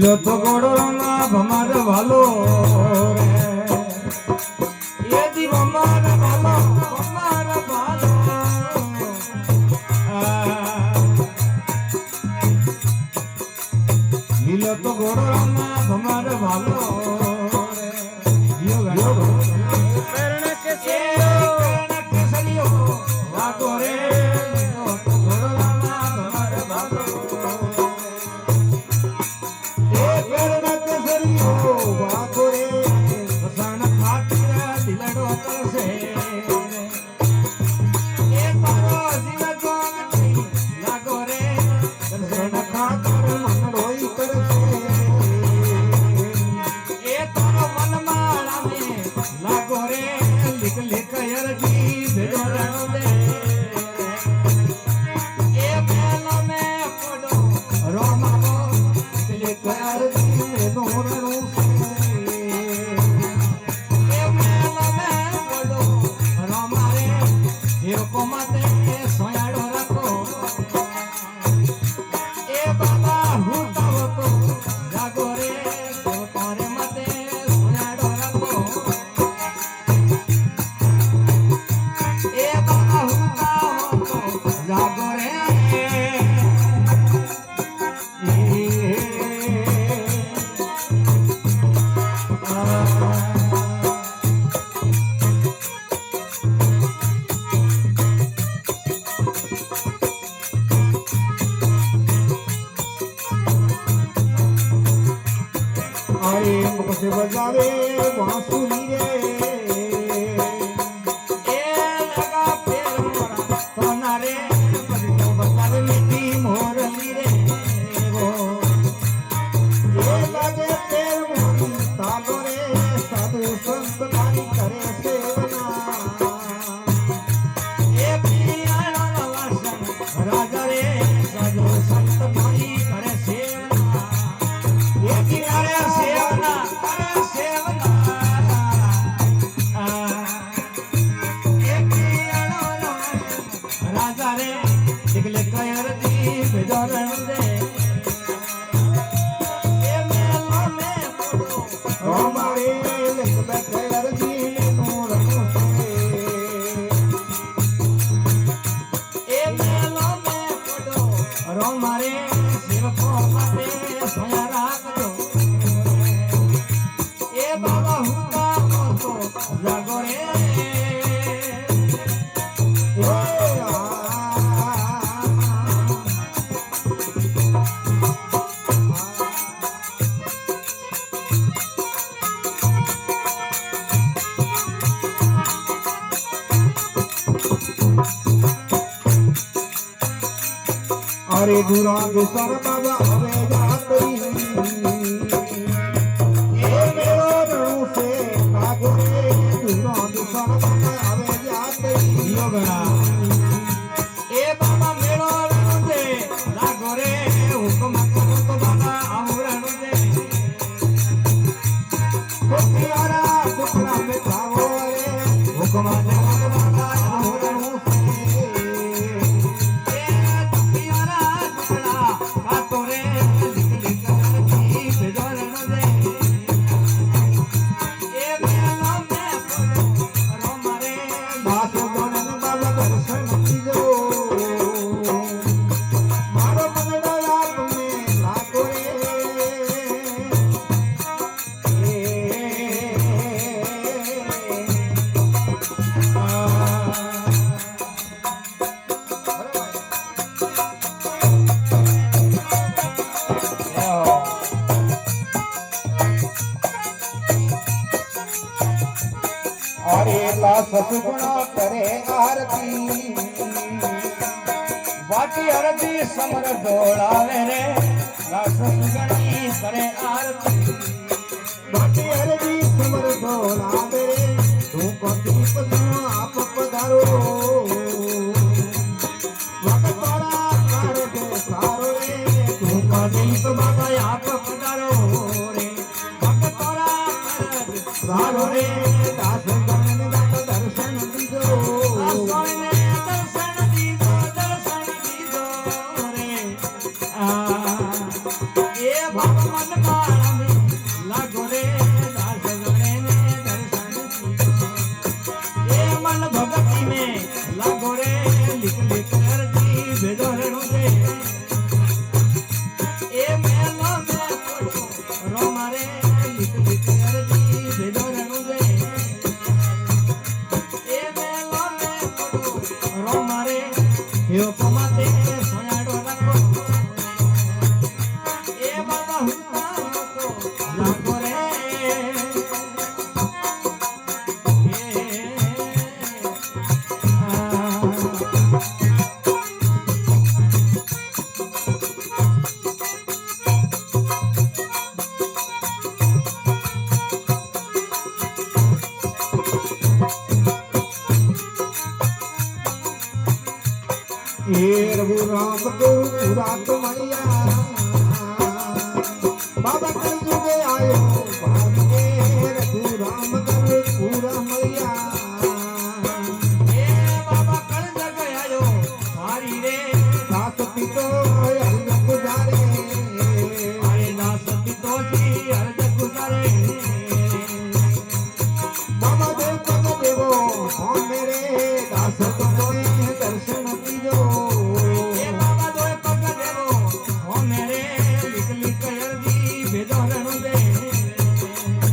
લીલો તો ગોળો ના ભમાર વાલો રે એ દી ભમાર વાલો ભમાર વાલો લીલો તો ગોળો ના ભમાર વાલો રે જીઓ ગાયો કરણ કે સલિયો વાતો રે લીલો તો ગોળો ના ભમાર વાલો बजावे बांसुरी रे ए लगा पेड़ मोरा सोना रे तो बजावे मीठी मोरली रे वो ए लगे पेड़ मोरी तालो रे साधु संत मारी करे सेवना ए पियानो वासन राजा रे साधु संत मारी करे सेवना ए किनारे सेवना अरे गुरा गुसर बाबा अबे जातरी ये मेरो रणु से भागो रे गुरा गुसर बाबा अबे जातरी यो गणा ए बाबा मेरो रणु से भागो रे हुकुम करो तो बाबा आऊ रणु से कोकियारा टुकड़ा में खाओ रे हुकुम करो तो बाबा आऊ रणु से सतगुणा करे आरती बाटी आरती समर डोलावे रे सतगुणी करे आरती बाटी आरती समर डोलावे रे तू को दीप तू आप पधारो वक्त तोरा कर दे सारो रे तू को दीप बाबा आप पधारो रे वक्त तोरा कर दे सारो रे दास मन એવો કમાતે સોયાડો રાખો એ બાબા હુંતા તો રાખો રે हे रघुराम गुरु रात मैया बाबा कल जुगे आयो भागे रघुराम गुरु पूरा मैया એ બાબા કળ જગ આયો મારી રે दास पितो हरि गुजारे અરે દાસ પિતોજી અરજ ગુજારે बाबा देव पद देवो हम मेरे दास तो कोई